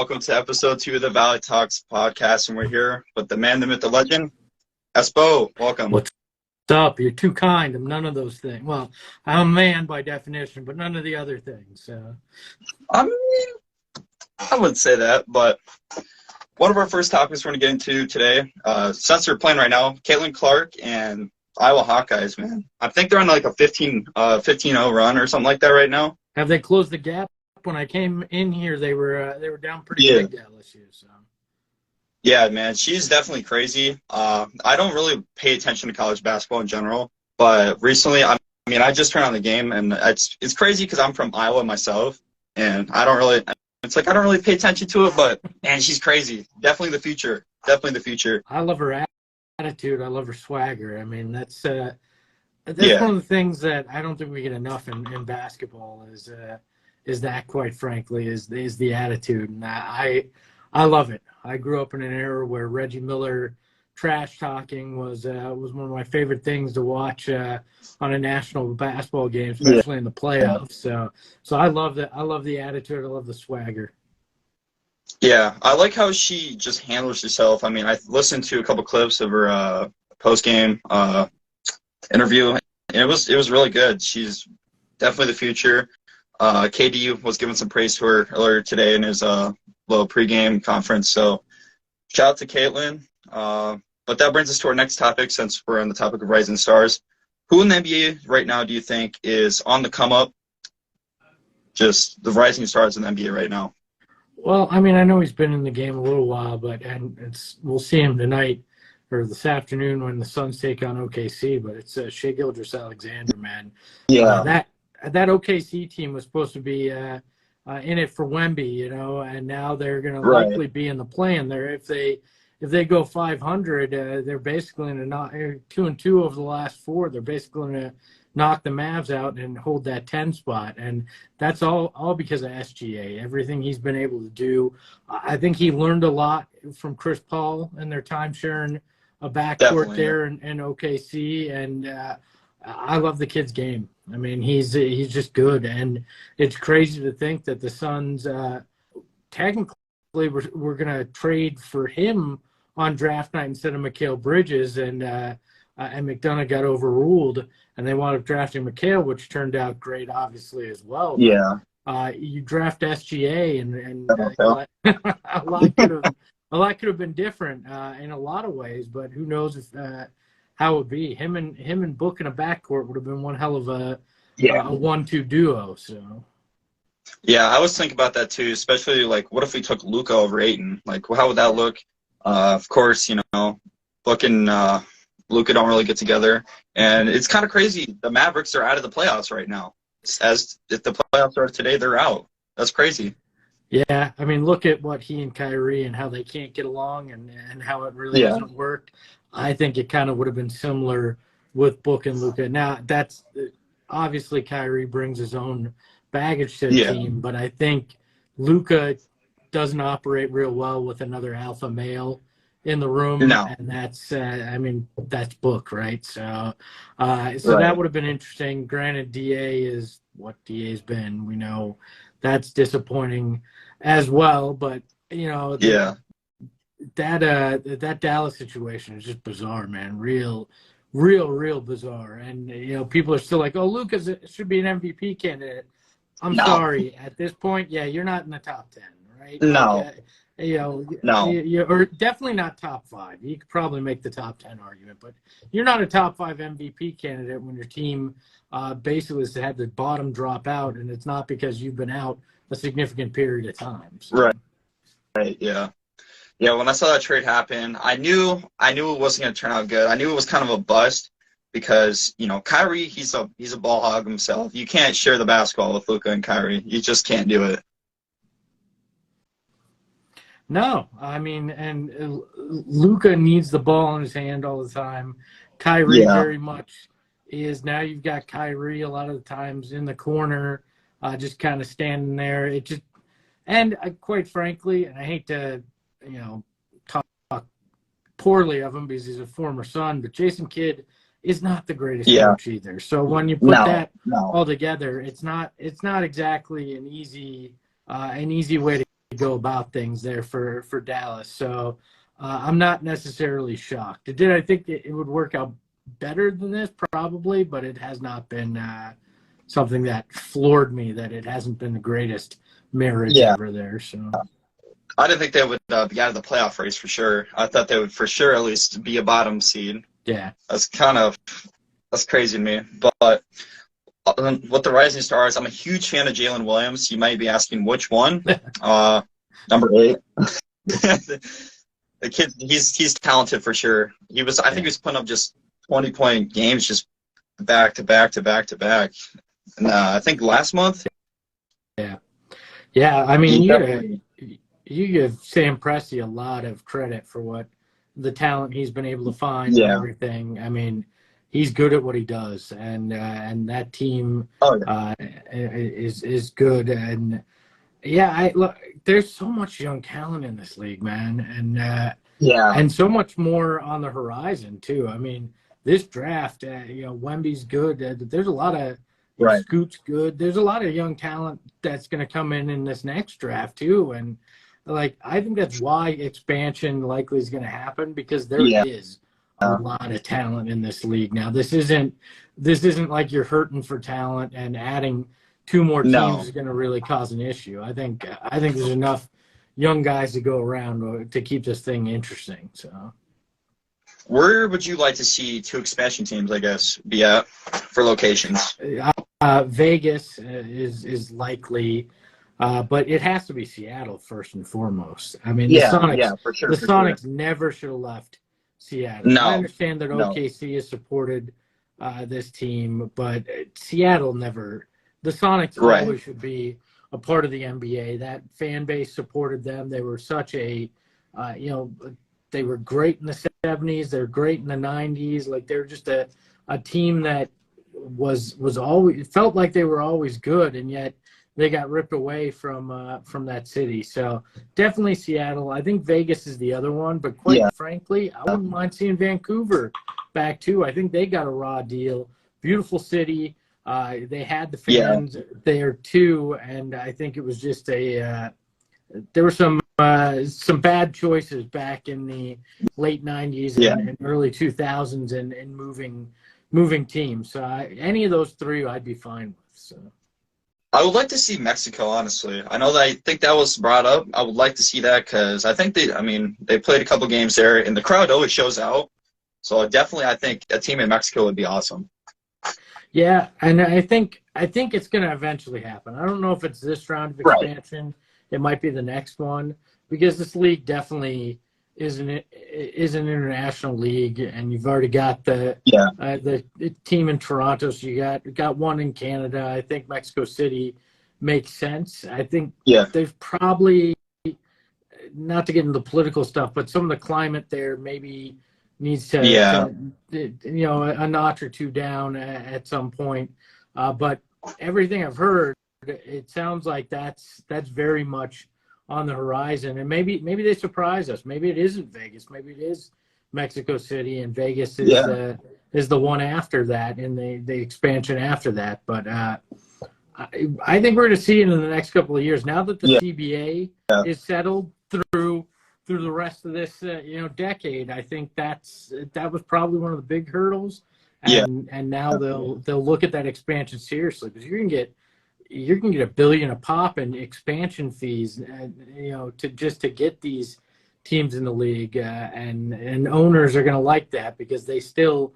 welcome to episode 2 of the Valley Talks podcast, and we're here with the man, the myth, the legend, Espo. Welcome. What's up? You're too kind. I'm none of those things. Well, I'm a man by definition, but none of the other things. I mean, I wouldn't say that, but one of our first topics we're going to get into today, since they're playing right now, Caitlin Clark and Iowa Hawkeyes, man. I think they're on like a 15-0 run or something like that right now. Have they closed the gap? When I came in here, they were down pretty big to LSU. So. Yeah, man, she's definitely crazy. I don't really pay attention to college basketball in general, but recently, I just turned on the game, and it's crazy because I'm from Iowa myself, and I don't really pay attention to it, but man, she's crazy. Definitely the future. Definitely the future. I love her attitude. I love her swagger. I mean, that's one of the things that I don't think we get enough in basketball is that, quite frankly, is the attitude. And I love it. I grew up in an era where Reggie Miller trash talking was one of my favorite things to watch on a national basketball game, especially in the playoffs. So I love that. I love the attitude. I love the swagger. Yeah, I like how she just handles herself. I mean, I listened to a couple clips of her post-game interview, and it was really good. She's definitely the future. KD was giving some praise to her earlier today in his little pregame conference. So shout out to Caitlin. But that brings us to our next topic, since we're on the topic of rising stars. Who in the NBA right now do you think is on the come up? Just the rising stars in the NBA right now. Well, I mean, I know he's been in the game a little while, but we'll see him tonight or this afternoon when the Suns take on OKC. But it's Shai Gilgeous-Alexander, man. Yeah. That OKC team was supposed to be in it for Wemby, and now they're going to likely be in the play-in there. If they go 500, they're basically going to knock 2-2 over the last 4. They're basically going to knock the Mavs out and hold that 10 spot, and that's all because of SGA. Everything he's been able to do, I think he learned a lot from Chris Paul and their time sharing a backcourt there in OKC, and I love the kid's game. I mean, he's just good, and it's crazy to think that the Suns technically were going to trade for him on draft night instead of Mikal Bridges, and McDonough got overruled, and they wound up drafting Mikal, which turned out great, obviously, as well. Yeah. You draft SGA, and a lot could have been different in a lot of ways, but who knows if how it would be. Him and Book in a backcourt would have been one hell of a 1-2 duo. So. Yeah, I was thinking about that too, especially like what if we took Luka over Ayton? Like, how would that look? Of course, Book and Luka don't really get together, and it's kind of crazy. The Mavericks are out of the playoffs right now. As if the playoffs are today, they're out. That's crazy. Yeah, I mean, look at what he and Kyrie and how they can't get along, and how it really hasn't worked. I think it kind of would have been similar with Book and Luka. Now, that's obviously Kyrie brings his own baggage to the team, but I think Luka doesn't operate real well with another alpha male in the room, and that's that's Book, right? So that would have been interesting. Granted, DA is what DA's been. We know that's disappointing as well, but that Dallas situation is just bizarre, man. Real bizarre. And people are still like, "Oh, Lucas should be an MVP candidate." I'm sorry. At this point, you're not in the top 10, right? No. Or definitely not top 5. You could probably make the top 10 argument, but you're not a top 5 MVP candidate when your team basically has had the bottom drop out, and it's not because you've been out a significant period of time. So. Right. Yeah. Yeah, when I saw that trade happen, I knew it wasn't going to turn out good. I knew it was kind of a bust because, Kyrie, he's a ball hog himself. You can't share the basketball with Luka and Kyrie. You just can't do it. No, I mean, and Luka needs the ball in his hand all the time. Kyrie very much is. Now you've got Kyrie a lot of the times in the corner, just kind of standing there. Quite frankly, and I hate to talk poorly of him because he's a former Sun, but Jason Kidd is not the greatest coach either. So when you put that all together, it's not exactly an easy way to go about things there for Dallas. So I'm not necessarily shocked. Did I think it would work out better than this? Probably, but it has not been something that floored me, that it hasn't been the greatest marriage ever there. So I didn't think they would be out of the playoff race for sure. I thought they would for sure at least be a bottom seed. Yeah. That's crazy to me. But with the Rising Stars, I'm a huge fan of Jalen Williams. You might be asking which one. Number 8. The kid, he's talented for sure. I think he was putting up just 20-point games just back to back to back to back. And I think last month. Yeah. I mean, you give Sam Presti a lot of credit for what the talent he's been able to find and everything. I mean, he's good at what he does, and that team is good. And look, there's so much young talent in this league, man, and so much more on the horizon too. I mean, this draft, Wemby's good. There's a lot of Scoot's good. There's a lot of young talent that's going to come in this next draft too, and I think that's why expansion likely is going to happen, because there is a lot of talent in this league now. This isn't like you're hurting for talent, and adding 2 more teams is going to really cause an issue. I think there's enough young guys to go around to keep this thing interesting. So, where would you like to see 2 expansion teams, I guess, be at for locations? Vegas is likely. But it has to be Seattle first and foremost. I mean, the Sonics never should have left Seattle. No, I understand that OKC has supported this team, but Seattle never. The Sonics always should be a part of the NBA. That fan base supported them. They were such a, they were great in the 70s. They're great in the 90s. They're just a team that was always felt like they were always good, and yet they got ripped away from that city. So definitely Seattle. I think Vegas is the other one, but quite frankly, I wouldn't mind seeing Vancouver back too. I think they got a raw deal. Beautiful city. They had the fans there too, and I think it was just there were some bad choices back in the late 90s and early 2000s and moving teams. So any of those 3 I'd be fine with. So. I would like to see Mexico, honestly. I think that was brought up. I would like to see that because I think they played a couple games there, and the crowd always shows out. So I think a team in Mexico would be awesome. Yeah, and I think it's going to eventually happen. I don't know if it's this round of expansion. Right. It might be the next one, because this league definitely is an international league, and you've already got the team in Toronto, so you got one in Canada. I think Mexico City makes sense. I think they've probably, not to get into political stuff, but some of the climate there maybe needs to a notch or 2 down at some point. But everything I've heard, it sounds like that's very much on the horizon, and maybe they surprise us. Maybe it isn't Vegas. Maybe it is Mexico City, and Vegas is the one after that, in the expansion after that. But I think we're going to see it in the next couple of years. Now that the CBA is settled through the rest of this decade, I think that was probably one of the big hurdles. And now they'll look at that expansion seriously, because you're going to get $1 billion a pop in expansion fees, to get these teams in the league, and owners are going to like that, because they still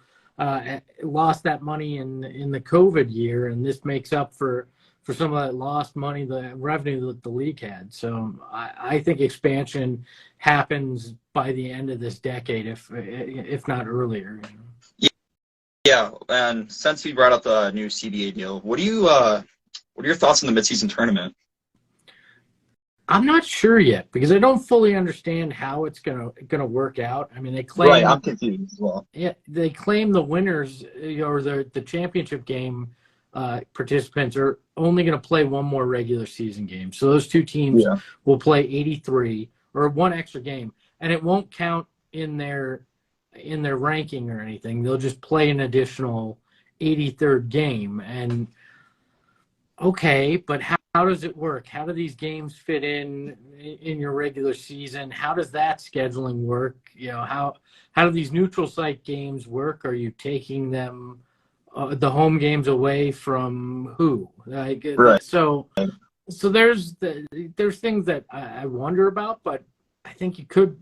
lost that money in the COVID year, and this makes up for some of that lost money, the revenue that the league had. So I think expansion happens by the end of this decade, if not earlier. Yeah, and since we brought up the new CBA deal, what are your thoughts on the midseason tournament? I'm not sure yet, because I don't fully understand how it's gonna work out. I mean, they claim I'm confused as well. Yeah, they claim the winners, or the championship game participants are only going to play one more regular season game. So those 2 teams will play 83, or 1 extra game, and it won't count in their ranking or anything. They'll just play an additional 83rd game. And okay, but how how does it work? How do these games fit in your regular season? How does that scheduling work? You know, how do these neutral site games work? Are you taking them the home games away from who? Like Right. so there's things that I wonder about, but I think you could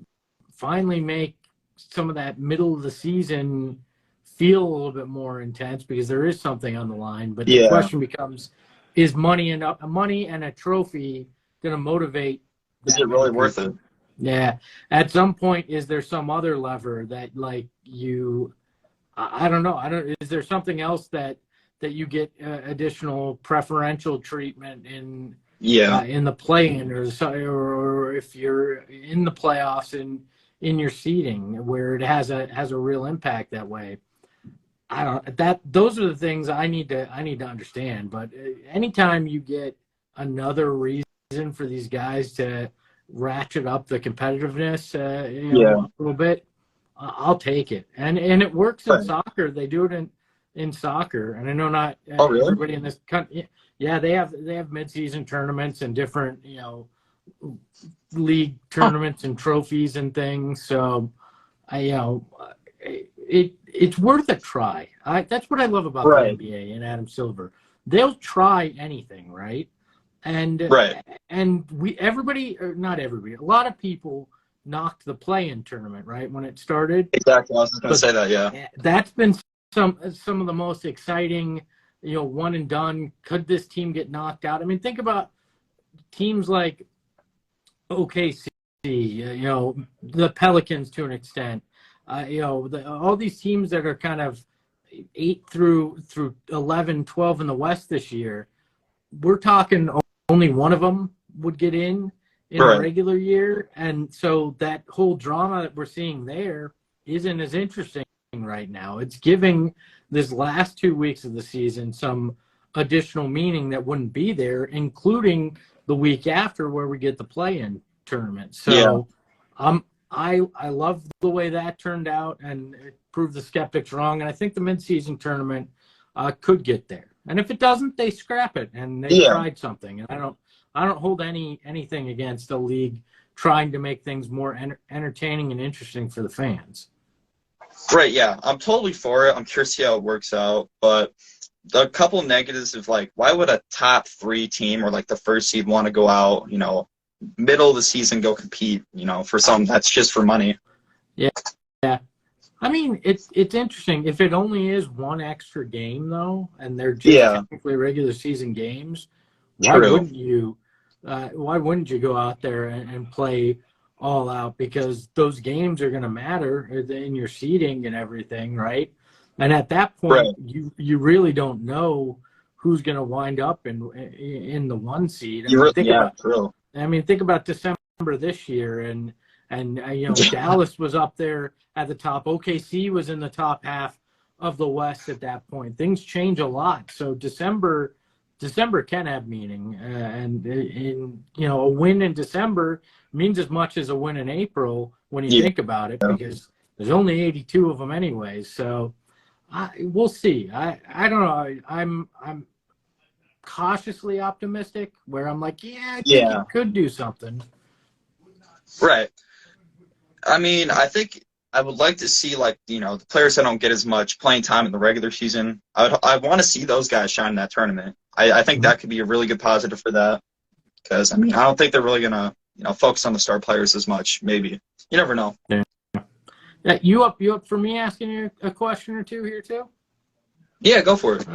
finally make some of that middle of the season feel a little bit more intense because there is something on the line. But the Yeah. question becomes, is money and a trophy going to motivate Is that it many really people? worth it? Yeah. At some point, is there some other lever that like I don't know. Is there something else that you get additional preferential treatment in Yeah. in the play-in or if you're in the playoffs in your seeding where it has a real impact that way? I don't those are the things I need to understand. But anytime you get another reason for these guys to ratchet up the competitiveness, Yeah. a little bit, I'll take it. And it works in Right. soccer. They do it in soccer. And I know not Oh, really? everybody in this country. Yeah, they have mid-season tournaments and different league tournaments and trophies and things. So it's worth a try. That's what I love about the Right. NBA and Adam Silver. They'll try anything, right? And Right. and everybody, or not everybody, a lot of people knocked the play-in tournament, right, when it started. Exactly. I was just going to But say that. Yeah. that's been some of the most exciting, one and done. Could this team get knocked out? I mean, think about teams like OKC, the Pelicans to an extent. All these teams that are kind of 8 through 11, 12 in the West this year. We're talking only one of them would get in a Right. regular year, and so that whole drama that we're seeing there isn't as interesting right now. It's giving this last 2 weeks of the season some additional meaning that wouldn't be there, including the week after where we get the play-in tournament. So I love the way that turned out, and it proved the skeptics wrong. And I think the mid-season tournament could get there. And if it doesn't, they scrap it and they tried something. And I don't hold anything against a league trying to make things more entertaining and interesting for the fans. Right. Yeah. I'm totally for it. I'm curious to see how it works out. But a couple negatives of like, why would a top 3 team or like the first seed want to go out, middle of the season, go compete, for something that's just for money? Yeah. I mean, it's interesting. If it only is one extra game, though, and they're just technically regular season games, why wouldn't you go out there and play all out? Because those games are going to matter in your seeding and everything, right? And at that point, you really don't know who's going to wind up in the 1 seed. Think about December this year, and Dallas was up there at the top. OKC was in the top half of the West at that point. Things change a lot. So December can have meaning, and a win in December means as much as a win in April when you think about it, because there's only 82 of them anyway. So we'll see. I don't know. I'm cautiously optimistic, where I'm like, I think you could do something. Right. I mean, I think I would like to see, like, the players that don't get as much playing time in the regular season. I want to see those guys shine in that tournament. I think that could be a really good positive for that, because I don't think they're really gonna focus on the star players as much. Maybe, you never know. Yeah. You up for me asking you a question or two here too? Yeah, go for it.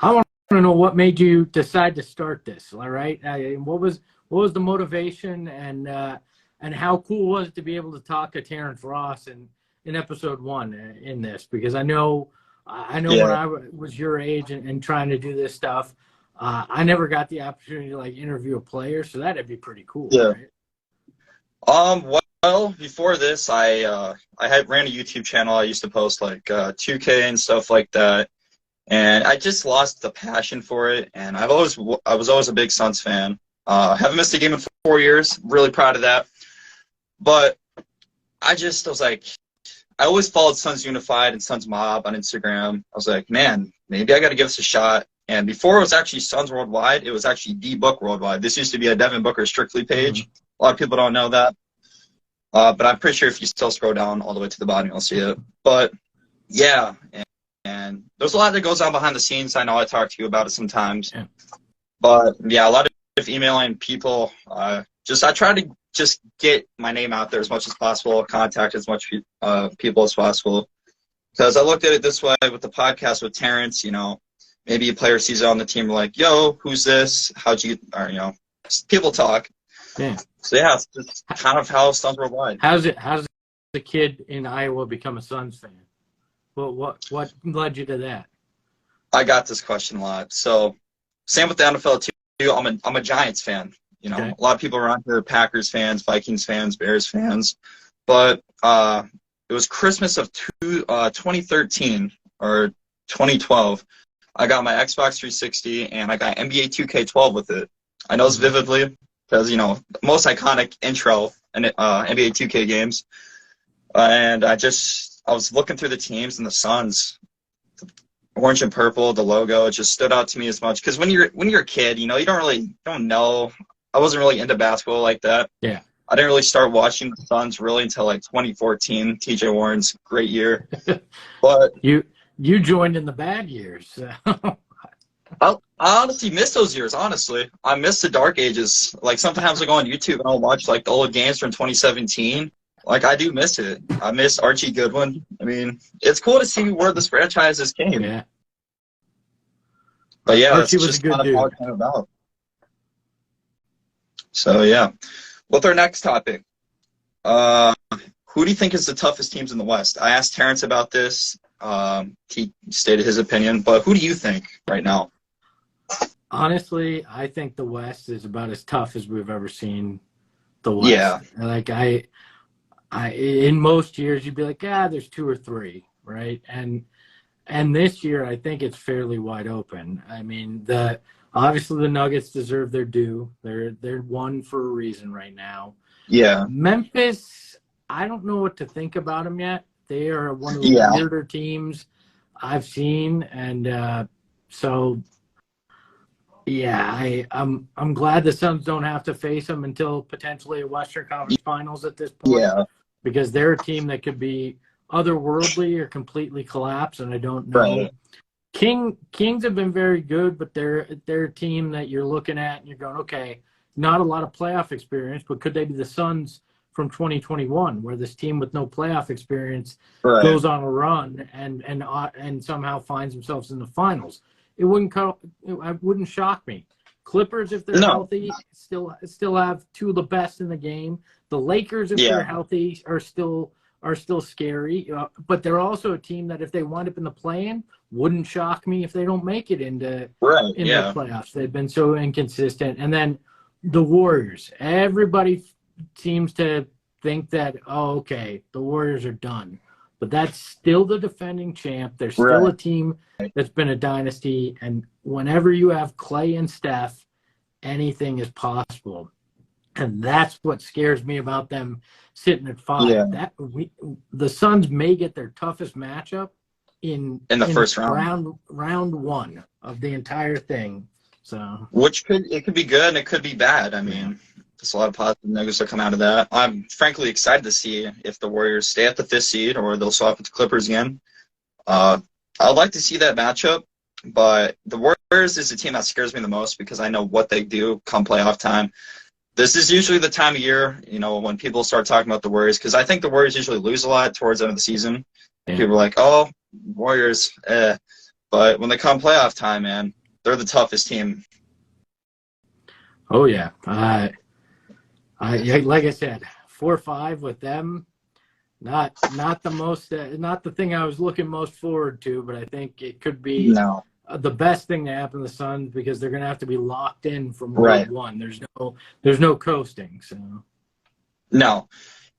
I want to know what made you decide to start this. All right, what was the motivation, and how cool was it to be able to talk to Terrence Ross in episode 1 in this? Because I know when I was your age and trying to do this stuff, I never got the opportunity to like interview a player, so that'd be pretty cool. Yeah. Right? Well, before this, I ran a YouTube channel. I used to post like 2K and stuff like that, and I just lost the passion for it. And I was always a big Suns fan. Haven't missed a game in 4 years. Really proud of that. But I was like, I always followed Suns Unified and Suns Mob on Instagram. I was like, man, maybe I got to give this a shot. And before it was actually Suns Worldwide, it was actually the Book Worldwide. This used to be a Devin Booker Strictly page. A lot of people don't know that. But I'm pretty sure if you still scroll down all the way to the bottom, you'll see it. But yeah, and there's a lot that goes on behind the scenes. I know I talk to you about it sometimes. Yeah. But yeah, a lot of emailing people. I try to just get my name out there as much as possible, contact as much people as possible. Because I looked at it this way with the podcast with Terrence, you know, maybe a player sees it on the team, like, yo, who's this? How'd you, or, you know, people talk. Yeah. So yeah, it's just kind of how Suns Worldwide. How's the kid in Iowa become a Suns fan? Well, what led you to that? I got this question a lot. So same with the NFL too. I'm a Giants fan. You know, okay. A lot of people around here are Packers fans, Vikings fans, Bears fans. But it was Christmas of 2013 or 2012. I got my Xbox 360 and I got NBA 2K12 with it. I know this vividly because, you know, most iconic intro in NBA 2K games. And I was looking through the teams and the Suns, orange and purple, the logo, it just stood out to me as much. Because when you're a kid, you know, you don't know. I wasn't really into basketball like that. Yeah. I didn't really start watching the Suns really until like 2014. TJ Warren's great year. But you joined in the bad years. So. I honestly miss those years, honestly. I miss the dark ages. Like sometimes I go on YouTube and I'll watch like the old games from 2017. Like I do miss it. I miss Archie Goodwin. I mean, it's cool to see where this franchise has came. Yeah. But yeah, Archie it's was just a good dude. How it came about. So yeah. What's our next topic? Who do you think is the toughest teams in the West? I asked Terrence about this. He stated his opinion, but who do you think right now? Honestly, I think the West is about as tough as we've ever seen the West. Yeah. Like I in most years you'd be like, there's 2 or 3, right? And this year I think it's fairly wide open. I mean, obviously the Nuggets deserve their due. They're one for a reason right now. Yeah. Memphis, I don't know what to think about them yet. They are one of the weirder teams I've seen, and so yeah, I'm glad the Suns don't have to face them until potentially a Western Conference Finals at this point. Yeah. Because they're a team that could be otherworldly or completely collapse, and I don't know. Right. Kings have been very good, but they're a team that you're looking at and you're going, okay, not a lot of playoff experience, but could they be the Suns from 2021, where this team with no playoff experience goes on a run and somehow finds themselves in the finals? It wouldn't shock me. Clippers, if they're healthy, still have 2 of the best in the game. The Lakers, if they're healthy, are still scary. But they're also a team that if they wind up in the play-in, wouldn't shock me if they don't make it into the playoffs. They've been so inconsistent. And then the Warriors. Everybody seems to think that, the Warriors are done. But that's still the defending champ. They're still a team that's been a dynasty. And whenever you have Clay and Steph, anything is possible. And that's what scares me about them sitting at 5. Yeah. The Suns may get their toughest matchup in the first round. Round 1 of the entire thing. So it could be good and it could be bad. I mean, there's a lot of positive negatives that come out of that. I'm frankly excited to see if the Warriors stay at the 5th seed or they'll swap with the Clippers again. I'd like to see that matchup, but the Warriors is the team that scares me the most because I know what they do come playoff time. This is usually the time of year, you know, when people start talking about the Warriors, because I think the Warriors usually lose a lot towards the end of the season. Yeah. People are like, oh, Warriors, But when they come playoff time, man, they're the toughest team. Oh, yeah. Like I said, 4-5 with them, not the most, not the thing I was looking most forward to, but I think it could be the best thing to happen to the Suns because they're going to have to be locked in from round 1. There's no coasting. So no,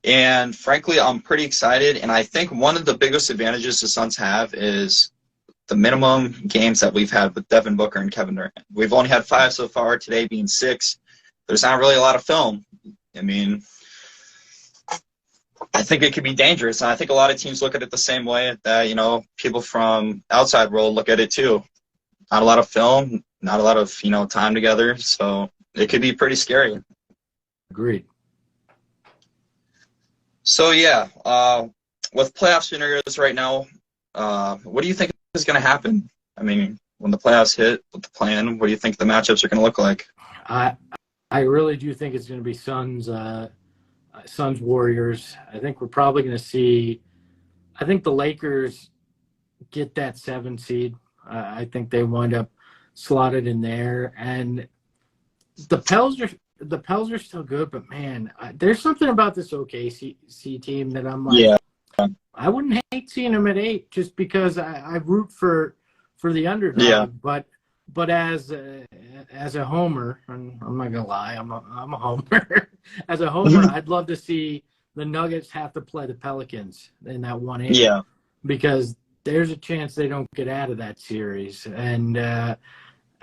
and frankly, I'm pretty excited. And I think one of the biggest advantages the Suns have is the minimum games that we've had with Devin Booker and Kevin Durant. We've only had 5 so far. Today being 6. There's not really a lot of film. I mean, I think it could be dangerous. And I think a lot of teams look at it the same way that, you know, people from outside world look at it too. not a lot of film, not a lot of time together. So it could be pretty scary. Agreed. So yeah, with playoff scenarios right now, what do you think is going to happen? I mean, when the playoffs hit with the plan, what do you think the matchups are going to look like? I really do think it's going to be Suns Warriors. I think we're probably going to see. I think the Lakers get that 7 seed. I think they wind up slotted in there, and the Pels are still good, but man, there's something about this OKC team that I'm like, Yeah, I wouldn't hate seeing them at 8 just because I root for the underdog. yeah, But as a homer, and I'm not gonna lie, I'm a homer. As a homer, I'd love to see the Nuggets have to play the Pelicans in that 1-8. yeah, Because there's a chance they don't get out of that series, and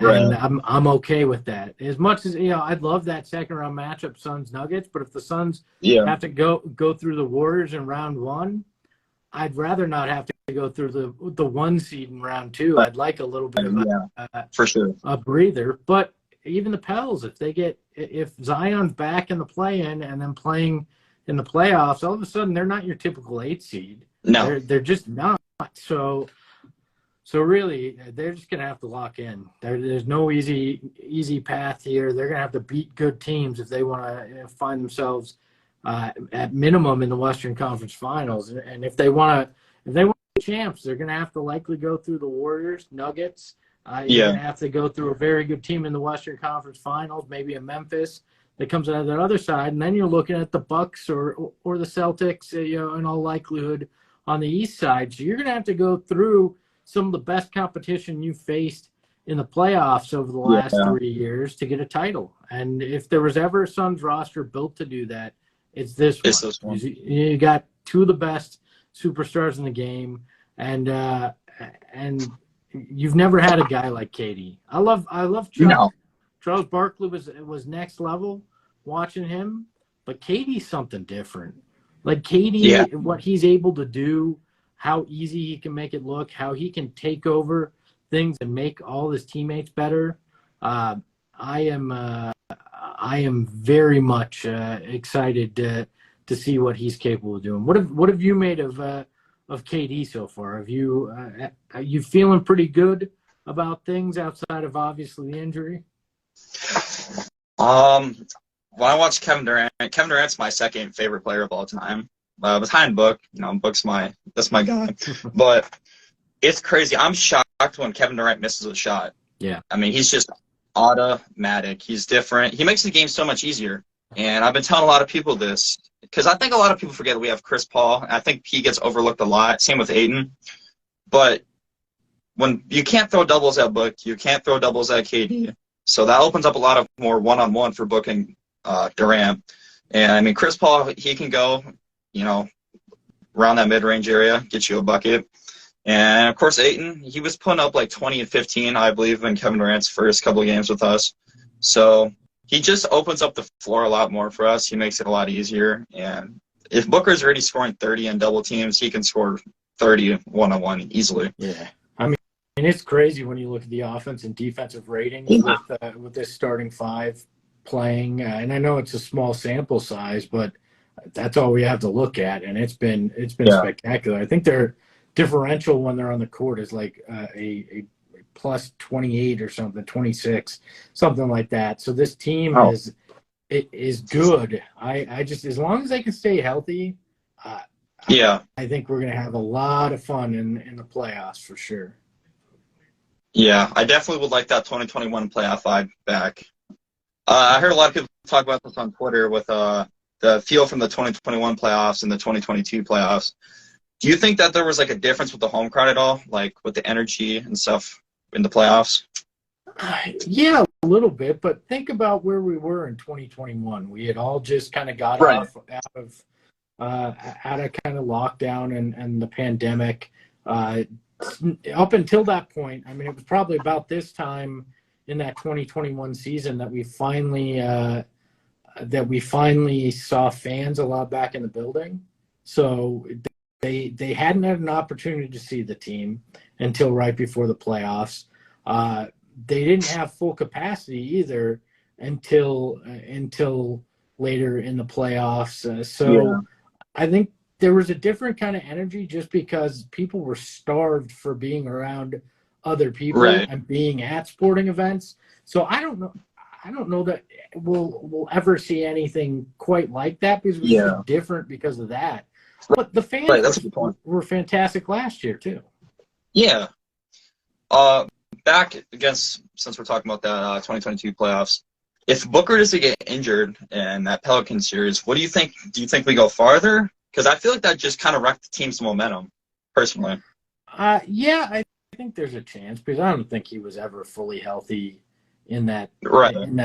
right, I'm okay with that. As much as I'd love that second round matchup, Suns Nuggets. But if the Suns yeah, have to go through the Warriors in round 1, I'd rather not have to go through the 1 seed in round 2. I'd like a little bit of for sure. a breather. But even the Pels, if Zion's back in the play-in and then playing in the playoffs, all of a sudden they're not your typical 8 seed. No, They're just not. So really, they're just gonna have to lock in. There's no easy path here. They're gonna have to beat good teams if they want to find themselves at minimum in the Western Conference Finals. And if they want to be champs, they're gonna have to likely go through the Warriors, Nuggets. You're gonna have to go through a very good team in the Western Conference Finals, maybe a Memphis that comes out of that other side, and then you're looking at the Bucks or the Celtics, in all likelihood on the East side. So you're gonna have to go through some of the best competition you faced in the playoffs over the last 3 years to get a title. And if there was ever a Suns roster built to do that, it's this one. You got 2 of the best superstars in the game, and you've never had a guy like KD. I love Chuck. no, Charles Barkley was next level watching him, but KD's something different. Like KD, what he's able to do, how easy he can make it look, how he can take over things and make all his teammates better. I am very much excited to see what he's capable of doing. What have you made of KD so far? Are you feeling pretty good about things outside of obviously the injury? When I watch Kevin Durant's my second favorite player of all time. Behind Book, Book's that's my guy. But it's crazy. I'm shocked when Kevin Durant misses a shot. Yeah. I mean, he's just automatic. He's different. He makes the game so much easier. And I've been telling a lot of people this because I think a lot of people forget that we have Chris Paul. I think he gets overlooked a lot. Same with Ayton. But when you can't throw doubles at Book, you can't throw doubles at KD. So that opens up a lot of more one-on-one for Book and Durant. And I mean, Chris Paul, he can go, around that mid-range area, get you a bucket. And of course, Ayton, he was putting up like 20 and 15, I believe, in Kevin Durant's first couple of games with us. So he just opens up the floor a lot more for us. He makes it a lot easier. And if Booker's already scoring 30 in double teams, he can score 30 one-on-one easily. Yeah. I mean, it's crazy when you look at the offense and defensive ratings with this starting 5 playing. And I know it's a small sample size, but that's all we have to look at, and it's been spectacular. I think their differential when they're on the court is like a plus 28 or something, 26, something like that. So this team is good. I just, as long as they can stay healthy, I think we're gonna have a lot of fun in the playoffs for sure. Yeah, I definitely would like that 2021 playoff vibe back. I heard a lot of people talk about this on Twitter with the feel from the 2021 playoffs and the 2022 playoffs. Do you think that there was like a difference with the home crowd at all, like with the energy and stuff in the playoffs? Yeah, a little bit, but think about where we were in 2021. We had all just kind of got off out of kind of lockdown and the pandemic. Up until that point, I mean, it was probably about this time in that 2021 season that we finally saw fans a lot back in the building. So they hadn't had an opportunity to see the team until right before the playoffs. They didn't have full capacity either until later in the playoffs. So I think there was a different kind of energy just because people were starved for being around other people and being at sporting events. So I don't know. I don't know that we'll ever see anything quite like that because it was just different because of that. But the fans That's a good point. were fantastic last year too. Yeah. Back against, since we're talking about that 2022 playoffs, if Booker is to get injured in that Pelican series, what do you think? Do you think we go farther? Because I feel like that just kind of wrecked the team's momentum, personally. Yeah, I think there's a chance because I don't think he was ever fully healthy in that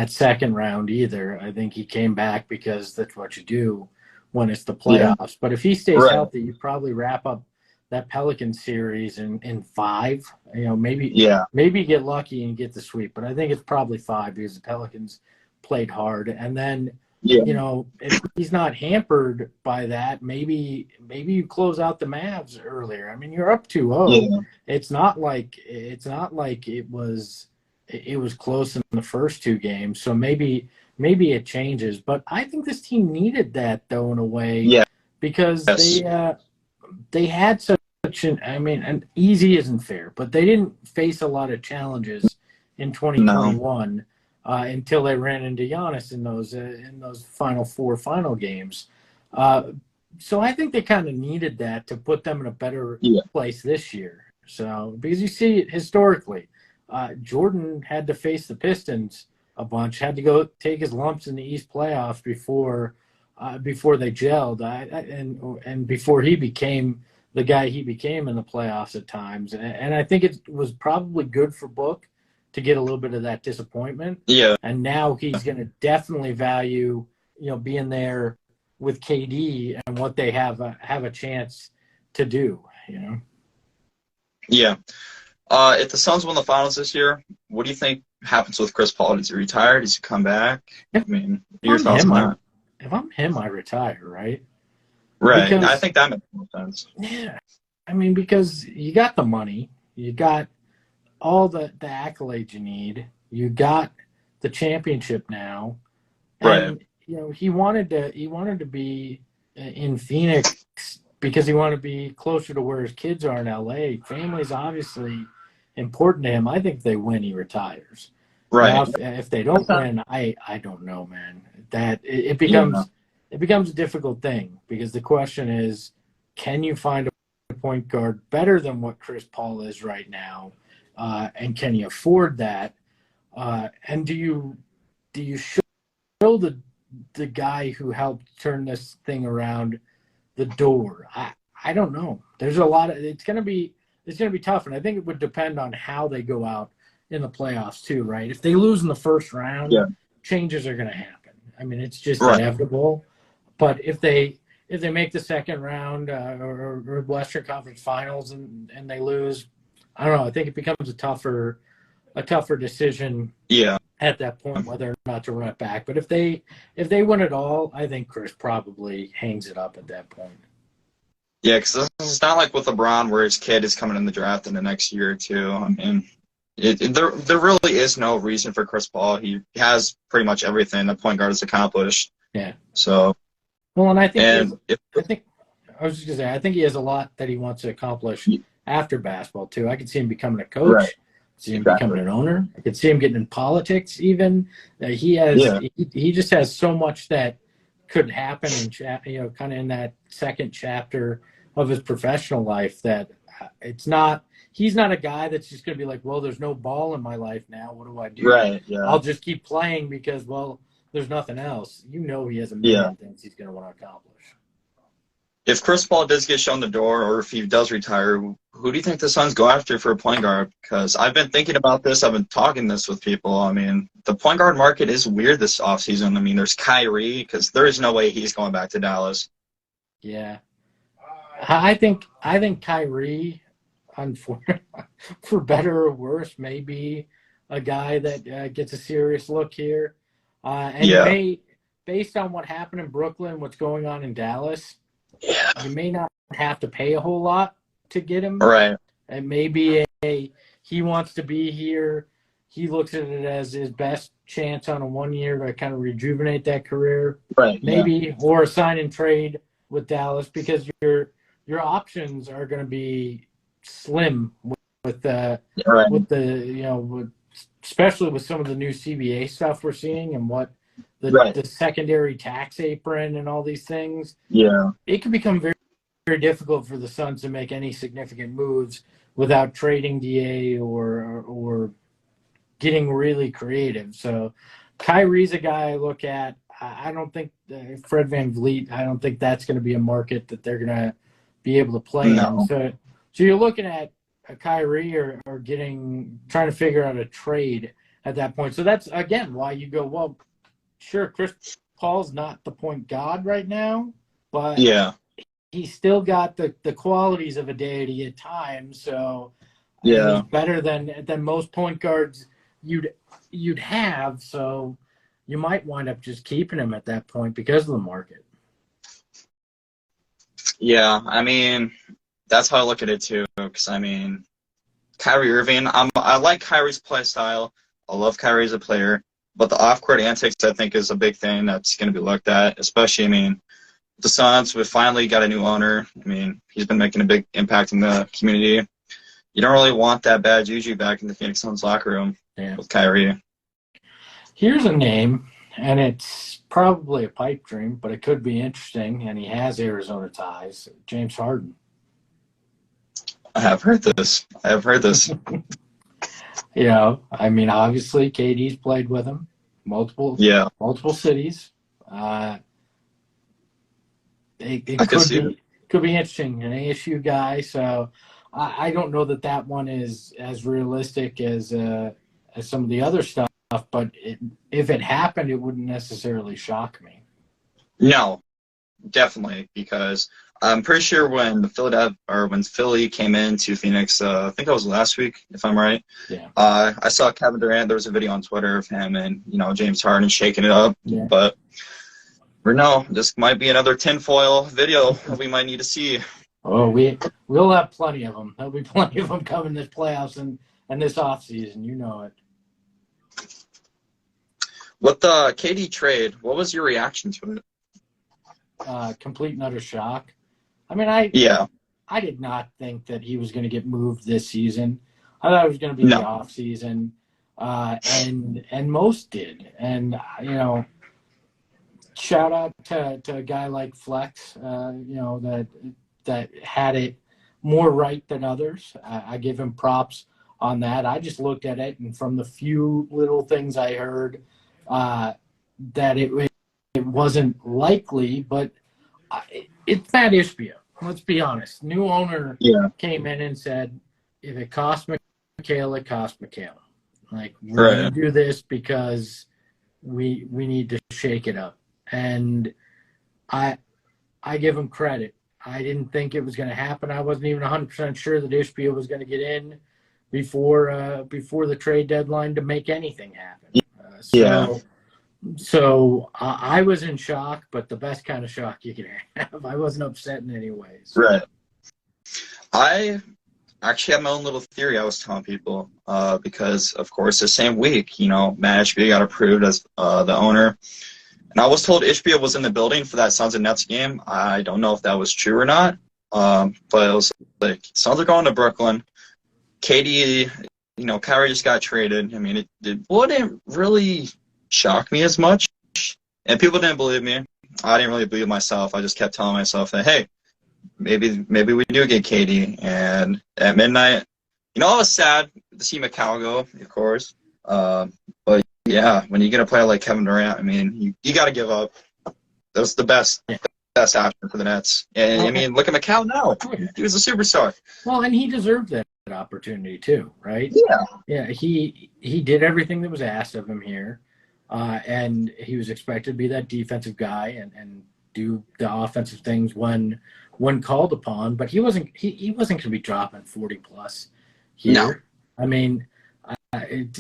second round either. I think he came back because that's what you do when it's the playoffs. Yeah. But if he stays healthy, you probably wrap up that Pelican series in 5. You know, maybe get lucky and get the sweep, but I think it's probably 5 because the Pelicans played hard. And then you know, if he's not hampered by that, maybe you close out the Mavs earlier. I mean, you're up 2-0. Yeah. It's not like it was close in the first 2 games. So maybe it changes. But I think this team needed that though in a way because they had such an, I mean, and easy isn't fair, but they didn't face a lot of challenges in 2021. No. Until they ran into Giannis in those final 4 final games. So I think they kind of needed that to put them in a better place this year. So because you see it historically, Jordan had to face the Pistons a bunch, had to go take his lumps in the East playoffs before they gelled, and before he became the guy he became in the playoffs at times. And I think it was probably good for Book to get a little bit of that disappointment. Yeah. And now he's going to definitely value, you know, being there with KD and what they have a chance to do, you know? Yeah. If the Suns win the finals this year, what do you think happens with Chris Paul? Does he retire? Does he come back? I mean, your thoughts on that? If I'm him, I retire, right? Right. Because, I think that makes more sense. Yeah. I mean, because you got the money, you got all the accolades you need. You got the championship now. And, you know, he wanted to be in Phoenix because he wanted to be closer to where his kids are in LA. Family's obviously important to him. I think if they win, he retires. Right. Now, if they don't win, I don't know, man. That it becomes a difficult thing because the question is, can you find a point guard better than what Chris Paul is right now? And can you afford that? And do you show the guy who helped turn this thing around the door? I don't know. There's a lot of it's gonna be tough, and I think it would depend on how they go out in the playoffs too, right? If they lose in the first round, changes are gonna happen. I mean, it's just inevitable. But if they make the second round or Western Conference Finals and they lose, I don't know. I think it becomes a tougher decision. At that point, whether or not to run it back. But if they win it all, I think Chris probably hangs it up at that point. Yeah, because it's not like with LeBron where his kid is coming in the draft in the next year or 2. I mean, there really is no reason for Chris Paul. He has pretty much everything a point guard has accomplished. Yeah. So. Well, and I think I was just gonna say I think he has a lot that he wants to accomplish after basketball too. I could see him becoming a coach. Right. See him becoming an owner. I could see him getting in politics even. He just has so much that could happen in kind of in that second chapter of his professional life that he's not a guy that's just going to be like, well, there's no ball in my life now. What do I do? Right. Yeah. I'll just keep playing because, well, there's nothing else. You know, he has a million things he's going to want to accomplish. If Chris Paul does get shown the door or if he does retire, who do you think the Suns go after for a point guard? Because I've been thinking about this. I've been talking this with people. I mean, the point guard market is weird this offseason. I mean, there's Kyrie because there is no way he's going back to Dallas. Yeah. I think Kyrie, for better or worse, may be a guy that gets a serious look here. Based on what happened in Brooklyn, what's going on in Dallas, you may not have to pay a whole lot to get him. Right. And maybe he wants to be here. He looks at it as his best chance on a 1 year to kind of rejuvenate that career, Right. maybe, or a sign and trade with Dallas, because your options are going to be slim with the especially with some of the new CBA stuff we're seeing and what the secondary tax apron and all these things. Yeah. It can become very, very difficult for the Suns to make any significant moves without trading DA or getting really creative. So Kyrie's a guy I look at. I don't think Fred VanVleet, I don't think that's going to be a market that they're going to be able to play in. So you're looking at a Kyrie or trying to figure out a trade at that point. So that's, again, why you go, well, sure, Chris Paul's not the point guard right now, but he's still got the qualities of a deity at times. So he's better than most point guards you'd have. So you might wind up just keeping him at that point because of the market. Yeah, I mean, that's how I look at it too. Because I mean, Kyrie Irving, I like Kyrie's play style. I love Kyrie as a player, but the off-court antics, I think, is a big thing that's going to be looked at. Especially, I mean, the Suns, we finally got a new owner. I mean, he's been making a big impact in the community. You don't really want that bad juju back in the Phoenix Suns locker room with Kyrie. Here's a name, and it's probably a pipe dream, but it could be interesting, and he has Arizona ties. James Harden. I have heard this. You know, I mean, obviously, KD's played with him, multiple cities. It could be interesting. An ASU guy, so I don't know that one is as realistic as some of the other stuff. But if it happened, it wouldn't necessarily shock me. No, definitely, because I'm pretty sure when Philly came into Phoenix, I think that was last week, if I'm right. Yeah. I saw Kevin Durant. There was a video on Twitter of him and James Harden shaking it up. Yeah. But this might be another tinfoil video that we might need to see. Oh, we'll have plenty of them. There'll be plenty of them coming this playoffs and this offseason. You know it. With the KD trade, what was your reaction to it? Complete and utter shock. I mean, I did not think that he was going to get moved this season. I thought it was going to be the off season, and most did. And shout out to a guy like Flex, that had it more right than others. I give him props on that. I just looked at it, and from the few little things I heard, that it wasn't likely, but it's Matt Ishbia. Let's be honest. New owner came in and said, if it costs McHale, it costs McHale. Like, we're going to do this because we need to shake it up. And I give him credit. I didn't think it was going to happen. I wasn't even 100% sure that Ishbia was going to get in before the trade deadline to make anything happen. So I was in shock, but the best kind of shock you could have. I wasn't upset in any ways. Right. I actually have my own little theory I was telling people because, of course, the same week, Matt Ishbia got approved as the owner. And I was told Ishbia was in the building for that Suns and Nets game. I don't know if that was true or not, but it was like, Suns are going to Brooklyn. KD, Kyrie just got traded. I mean, it wouldn't really shock me as much. And people didn't believe me. I didn't really believe myself. I just kept telling myself that, hey, maybe we do get KD. And at midnight, I was sad to see McCall go, of course. But yeah, when you get a player like Kevin Durant, I mean, you got to give up. That's the best option for the Nets. And I mean, look at McCall now. He was a superstar. Well, and he deserved that opportunity too, right? Yeah. He did everything that was asked of him here, and he was expected to be that defensive guy and do the offensive things when called upon. But he wasn't going to be dropping 40 plus here. No. I mean,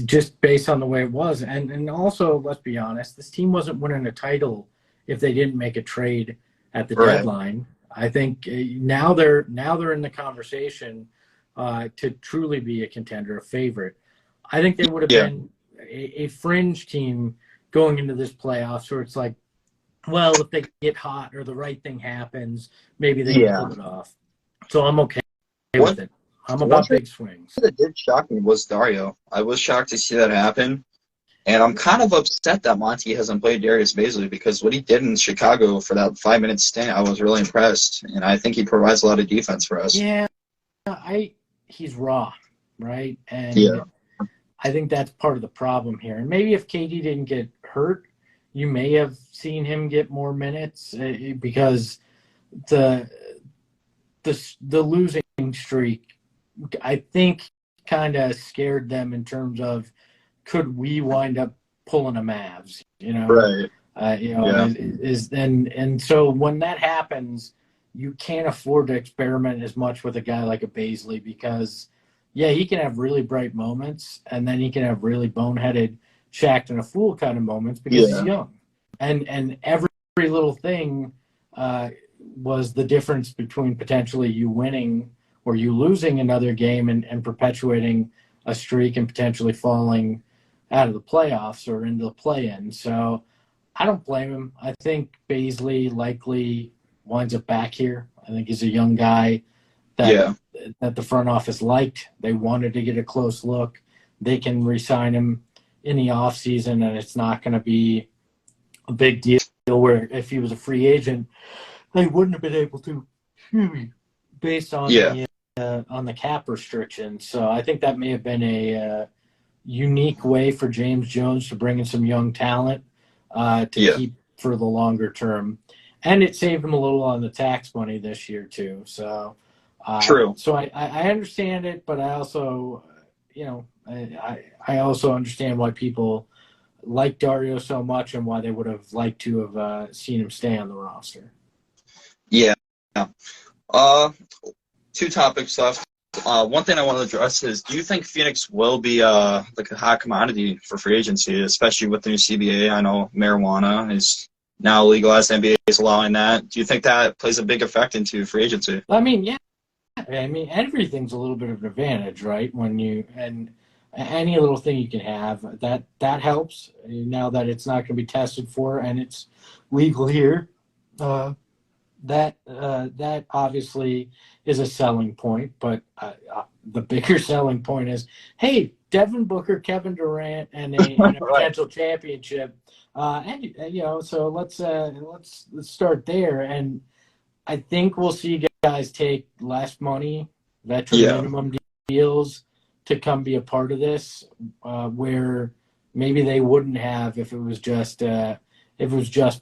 just based on the way it was, and also, let's be honest, this team wasn't winning a title if they didn't make a trade at the deadline. I think now they're in the conversation to truly be a contender, a favorite. I think they would have Yeah. been a fringe team going into this playoffs where it's like, well, if they get hot or the right thing happens, maybe they can pull it off. So I'm okay with it. I'm about big swings. That did shock me was Dario. I was shocked to see that happen. And I'm kind of upset that Monty hasn't played Darius Bazley, because what he did in Chicago for that 5-minute stint, I was really impressed. And I think he provides a lot of defense for us. Yeah, he's raw, right? And yeah. I think that's part of the problem here. And maybe if KD didn't get hurt, you may have seen him get more minutes, because the losing streak, I think, kind of scared them in terms of, could we wind up pulling a Mavs? Right. And so when that happens, you can't afford to experiment as much with a guy like a Bazley, because he can have really bright moments, and then he can have really boneheaded shacked in a fool kind of moments because he's young. And every little thing was the difference between potentially you winning or you losing another game and perpetuating a streak and potentially falling out of the playoffs or into the play-in. So I don't blame him. I think Bazley likely winds up back here. I think he's a young guy that the front office liked. They wanted to get a close look. They can re-sign him in the offseason, and it's not going to be a big deal where if he was a free agent, they wouldn't have been able to, based on the cap restrictions. So I think that may have been a unique way for James Jones to bring in some young talent to keep for the longer term. And it saved him a little on the tax money this year too. So True. So I understand it, but I also, I also understand why people like Dario so much and why they would have liked to have seen him stay on the roster. Yeah. Two topics left. One thing I want to address is, do you think Phoenix will be like a hot commodity for free agency, especially with the new CBA? I know marijuana is now legalized. NBA is allowing that. Do you think that plays a big effect into free agency? I mean, yeah. I mean, everything's a little bit of an advantage, right? And any little thing you can have, that helps. Now that it's not going to be tested for and it's legal here, that obviously is a selling point. But the bigger selling point is, hey, Devin Booker, Kevin Durant, and a potential championship, so let's start there. And I think we'll see guys take less money, veteran minimum deals, to come be a part of this, where maybe they wouldn't have if it was just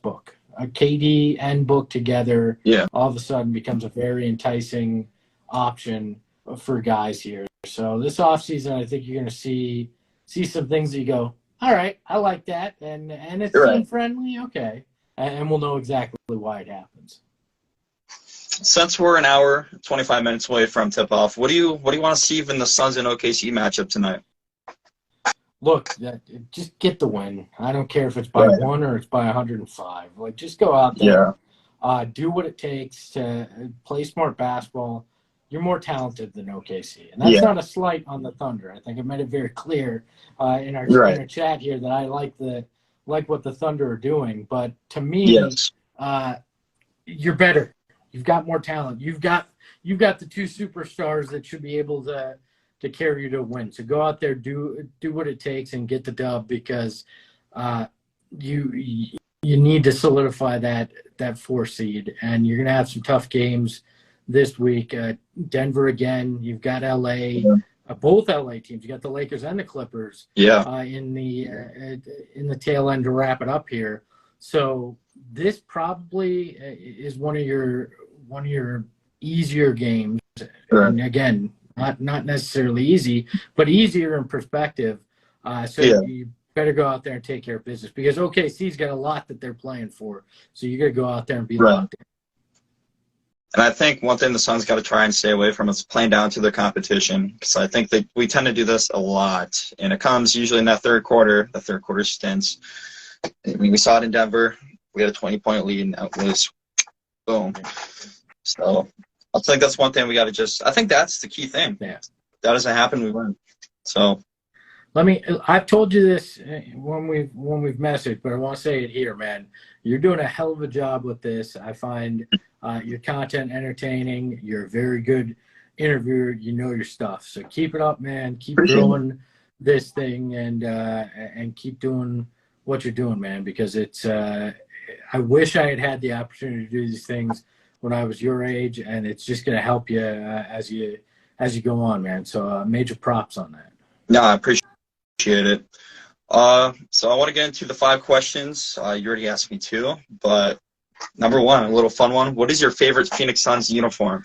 Book. KD and Book together, all of a sudden becomes a very enticing option for guys here. So this offseason, I think you're going to see some things that you go, all right, I like that, and it's team friendly, okay, and we'll know exactly why it happens. Since we're an hour, 25 minutes away from tip-off, what do you want to see in the Suns and OKC matchup tonight? Look, just get the win. I don't care if it's by 1 or it's by 105. Like, just go out there, do what it takes to play smart basketball. You're more talented than OKC, and that's not a slight on the Thunder. I think I made it very clear in our chat here that I like what the Thunder are doing. But to me, you're better. You've got more talent. You've got the two superstars that should be able to carry you to win. So go out there, do what it takes, and get the dub, because you need to solidify that 4 seed. And you're gonna have some tough games this week. Denver again. You've got LA. Both LA teams. You got the Lakers and the Clippers. In the tail end to wrap it up here. So this probably is one of your easier games. And again, not necessarily easy, but easier in perspective. You better go out there and take care of business, because OKC's got a lot that they're playing for. So you got to go out there and be locked in. And I think one thing the Suns got to try and stay away from is playing down to their competition, because I think that we tend to do this a lot, and it comes usually in that third quarter stints. I mean, we saw it in Denver. We had a 20-point lead, and that was boom. So I think that's one thing we got to I think that's the key thing. Yeah. That doesn't happen, we win. So. I've told you this when we've messaged, but I want to say it here, man. You're doing a hell of a job with this. I find your content entertaining. You're a very good interviewer. You know your stuff. So keep it up, man. Keep growing this thing and keep doing what you're doing, man, because it's I wish I had had the opportunity to do these things when I was your age, and it's just going to help you as you go on, man. So major props on that. No, I appreciate it. So I want to get into the 5 questions. You already asked me 2, but number 1, a little fun one. What is your favorite Phoenix Suns uniform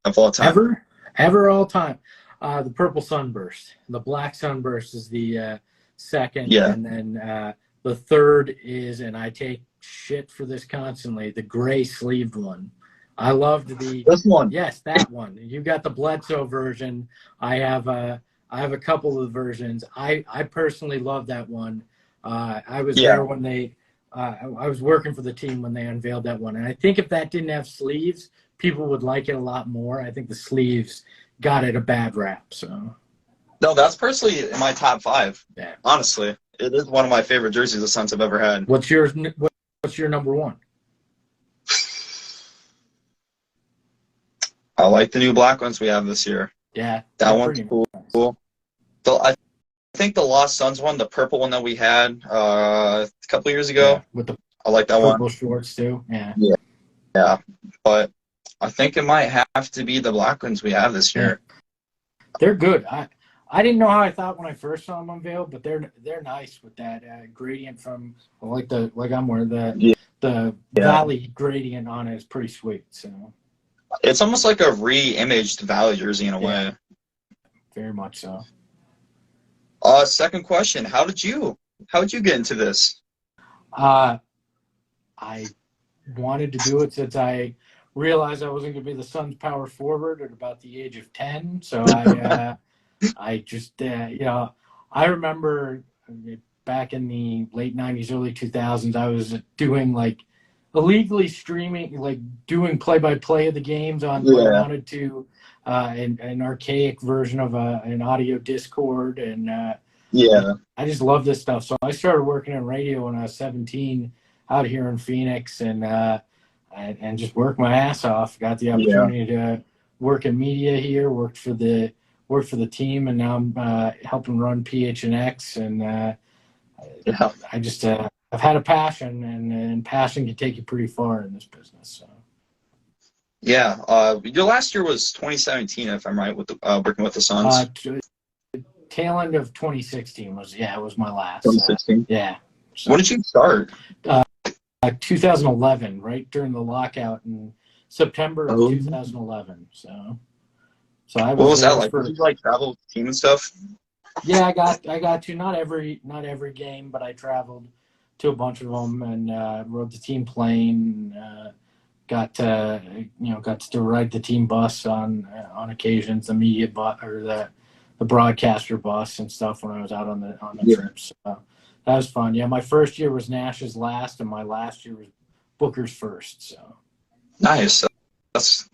of all time? Ever all time. The purple sunburst. The black sunburst is the second. Yeah. And then the third is, and I take shit for this constantly, the gray sleeved one. I loved this one. Yes, that one. You got the Bledsoe version. I have a couple of versions. I personally love that one. I was there when they I was working for the team when they unveiled that one. And I think if that didn't have sleeves, people would like it a lot more. I think the sleeves got it a bad rap. So no, that's personally in my top 5. Yeah. Honestly, it is one of my favorite jerseys the Suns have ever had. What's your number 1? I like the new black ones we have this year. Yeah, that one's cool. Nice. I think the Lost Suns one, the purple one that we had a couple years ago. Yeah, with the I like that one. Purple shorts too. Yeah. Yeah. But I think it might have to be the black ones we have this year. They're good. I didn't know how I thought when I first saw them unveiled, but they're nice with that gradient from like I'm wearing the Valley gradient on it is pretty sweet. So it's almost like a re-imaged Valley jersey in a way. Very much so. Second question: How did you get into this? I wanted to do it since I realized I wasn't going to be the Suns' power forward at about the age of 10. So I just I remember back in the late 90s, early 2000s, I was doing like illegally streaming, like doing play-by-play of the games on what I wanted to, an archaic version of an audio Discord, and I just love this stuff. So I started working in radio when I was 17 out here in Phoenix, and just worked my ass off. Got the opportunity to work in media here, worked for the team, and now I'm helping run PHNX, and I just I've had a passion, and passion can take you pretty far in this business. So. Yeah, your last year was 2017, if I'm right, with working with the Suns. Tail end of 2016 was my last. 2016. Yeah. So, when did you start? 2011, right during the lockout in September of 2011. So I was. What was that like? Did you like travel with the team and stuff? Yeah, I got to not every game, but I traveled to a bunch of them and rode the team plane. Got to ride the team bus on occasions, the media bus or the broadcaster bus and stuff when I was out on the trips. So that was fun. Yeah, my first year was Nash's last, and my last year was Booker's first. So nice. Because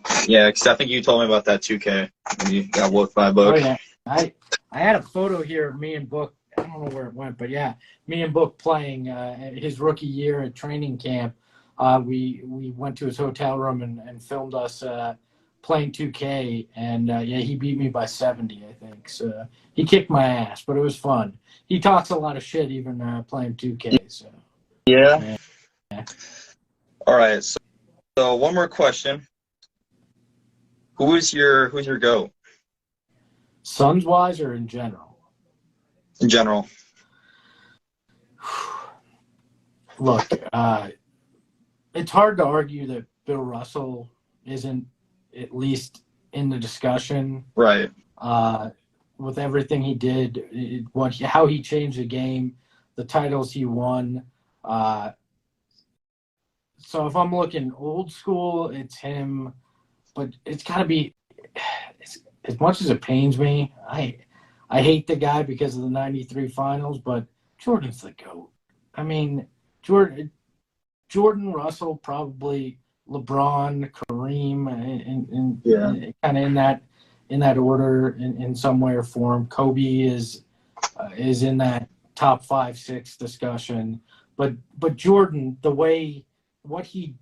I think you told me about that 2K when you got whooped by Book. Oh yeah, I had a photo here of me and Book. I don't know where it went, but yeah, me and Book playing his rookie year at training camp. We went to his hotel room and filmed us playing 2K, and he beat me by 70, I think. So he kicked my ass, but it was fun. He talks a lot of shit even playing 2K. So yeah. All right. So one more question. Who's your GOAT? Suns wise or in general? In general. Look, it's hard to argue that Bill Russell isn't at least in the discussion. Right. With everything he did, how he changed the game, the titles he won. So if I'm looking old school, it's him. But it's got to be, as much as it pains me, I hate the guy because of the 93 finals, but Jordan's the GOAT. I mean, Jordan Russell probably LeBron, Kareem, and Yeah. kind of in that order in some way or form. Kobe is in that top 5, 6 discussion. But Jordan, the way what he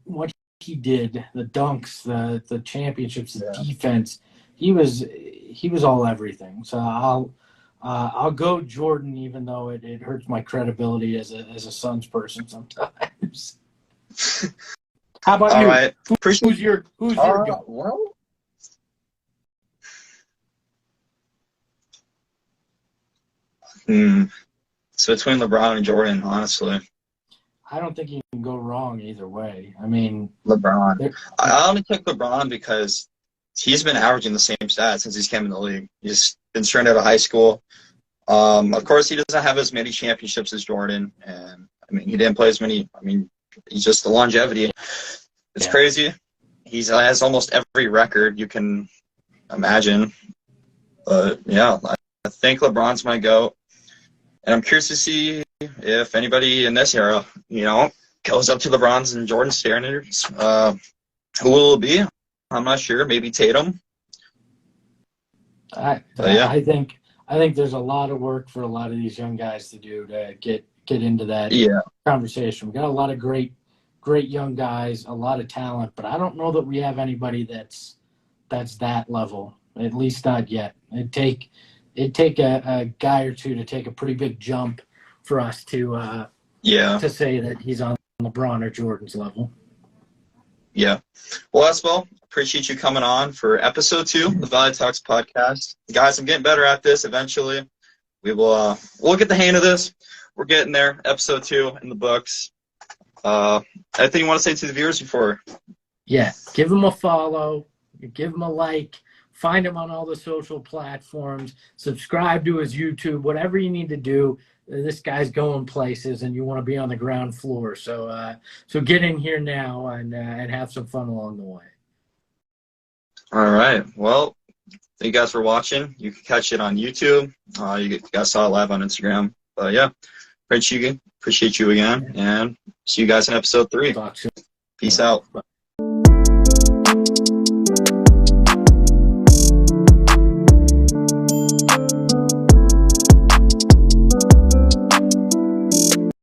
did, the dunks, the championships, the defense, he was all everything. So I'll go Jordan, even though it hurts my credibility as a Suns person sometimes. How about All you? right. Who's your go? Well, it's between LeBron and Jordan, honestly. I don't think you can go wrong either way. I mean, LeBron. I only took LeBron because he's been averaging the same stats since he's came in the league. He's been straight out of high school. Of course, he doesn't have as many championships as Jordan, and I mean, he didn't play as many. I mean, he's just the longevity. It's crazy. He has almost every record you can imagine. But yeah, I think LeBron's my GOAT, and I'm curious to see if anybody in this era, goes up to LeBron's and Jordan standards. Who will it be? I'm not sure. Maybe Tatum. I think there's a lot of work for a lot of these young guys to do to get into that conversation. We got a lot of great young guys, a lot of talent, but I don't know that we have anybody that's that level. At least not yet. It'd take a guy or two to take a pretty big jump for us to say that he's on LeBron or Jordan's level. Yeah. Well, Espo, appreciate you coming on for episode 2 of the Valley Talks podcast. Guys, I'm getting better at this eventually. We'll get the hang of this. We're getting there. Episode 2 in the books. Anything you want to say to the viewers before? Yeah. Give him a follow. Give him a like. Find him on all the social platforms. Subscribe to his YouTube. Whatever you need to do. This guy's going places, and you want to be on the ground floor. So get in here now and have some fun along the way. All right. Well, thank you guys for watching. You can catch it on YouTube. You guys saw it live on Instagram. But yeah, appreciate you again, and see you guys in episode 3. Talk soon. Peace out. Bye.